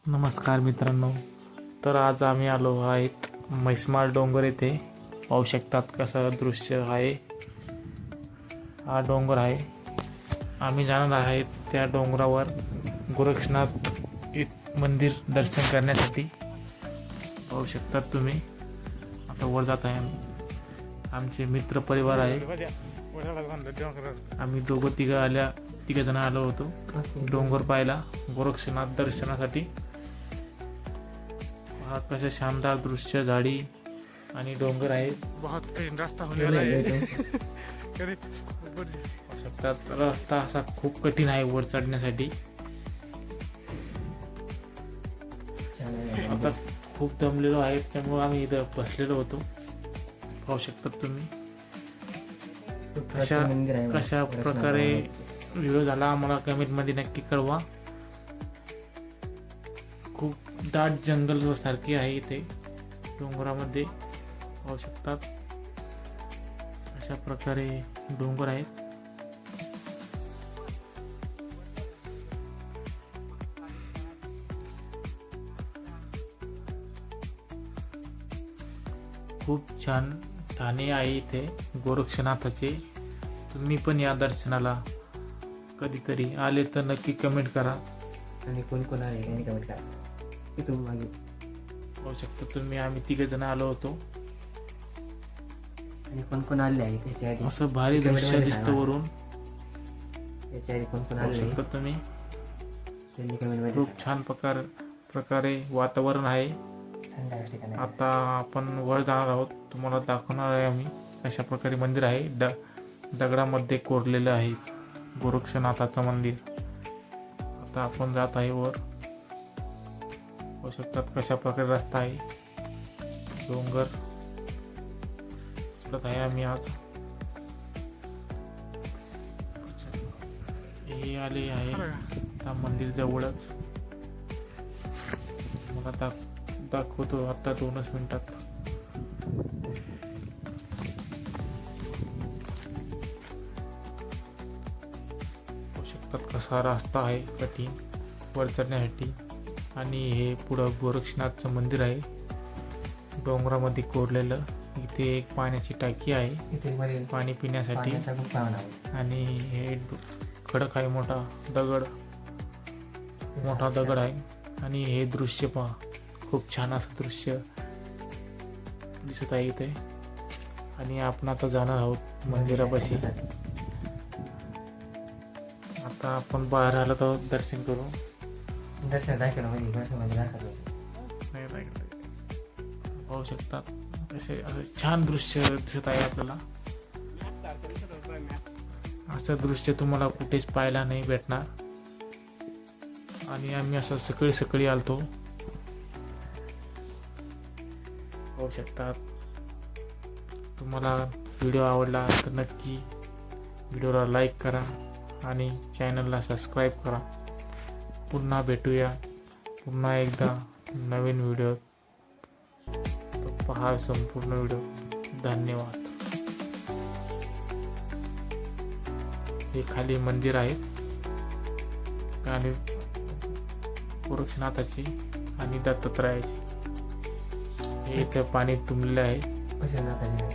नमस्कार मित्रांनो, तर आज आम्ही आलो आहेत म्हैसमाळ डोंगर येथे. पाहू शकतात कसं दृश्य आहे. हा डोंगर आहे. आम्ही जाणार आहेत त्या डोंगरावर गोरक्षनाथ मंदिर दर्शन करण्यासाठी. पाहू शकतात तुम्ही. आता वर जात आहे. आमचे मित्र परिवार आहे. आम्ही तिघ जण आलो होतो डोंगर पाहायला, गोरक्षनाथ दर्शनासाठी. हा कसं शानदार दृश्य, झाडी आणि डोंगर आहे. बहुत कठीण रस्ता रस्ता असा खूप कठीण आहे वर चढण्यासाठी. आता खूप दमलेलो आहे, त्यामुळे आम्ही इथं बसलेलो होतो. पाहू शकतात तुम्ही. कशा प्रकारे व्हिडिओ झाला आम्हाला कमेंट मध्ये नक्की कळवा. खूप दाट जंगल सारखे आहे इथे डोंगरामध्ये. पाहू शकतात अशा प्रकारे डोंगर आहेत. खूप छान ठाणे आहे इथे गोरक्षनाथाचे. तुम्ही पण या दर्शनाला कधीतरी आले तर नक्की कमेंट करा. आणि कोण कोण आले यांनी कमेंट करा की तुम्ही मागे. पाहू शकता तुम्ही, आम्ही 3 जण आलो होतो. आणि कोण कोण आले आहे त्याच्या आधी असं भारी दृश्य दिसतं वरून. त्याच्या आधी कोण कोण पाहू आले शकता तुम्ही. त्यांनी कमेंट मध्ये खूप छान प्रकारे वातावरण आहे. थंड आहे ठिकाणी. आता आपण वर जाणार आहोत. तुम्हाला दाखवणार आहे आम्ही अशा प्रकारे मंदिर आहे. दगडामध्ये कोरलेलं आहे गोरक्षनाथाचं मंदिर. आता आपण जात आहे वर. पाहू शकतात कशा प्रकारे रस्ता आहे. डोंगर चढत आहे आम्ही आज. हे आले आहे त्या मंदिर जवळच. मग आता दाखवतो आता 2च मिनिटात. कसा रस्ता आहे कठीण वर चढण्यासाठी. आणि हे पुढं गोरक्षनाथचं मंदिर आहे डोंगरामध्ये कोरलेलं. इथे एक पाण्याची टाकी आहे इथे पाणी पिण्यासाठी. पाण्याचा खूप पावन आहे. आणि हे खडक आहे, मोठा दगड आहे. आणि हे दृश्य पहा, खूप छान असं दृश्य दिसत आहे इथे. आणि आपण आता जाणार आहोत मंदिरापाशी. आता आपण बाहेर आलो तर दर्शन करू. दर्शन दाखवलं मध्ये दाखवलं. पाहू शकतात असं छान दृश्य दिसत आहे आपल्याला. असं दृश्य तुम्हाला कुठेच पाहायला नाही भेटणार. आणि आम्ही असं सकाळी आलतो. पाहू शकतात. तुम्हाला व्हिडिओ आवडला तर नक्की व्हिडिओला लाईक करा आणि चॅनलला सबस्क्राईब करा. पुन्हा भेटूया पुन्हा एकदा नवीन व्हिडिओ. पहा संपूर्ण व्हिडिओ. धन्यवाद. हे खाली मंदिर आहे आणि गोरक्षनाथाची आणि दत्तात्रयाची. हे इथं पाणी तुंबलेलं आहे. कसे जाता येईल?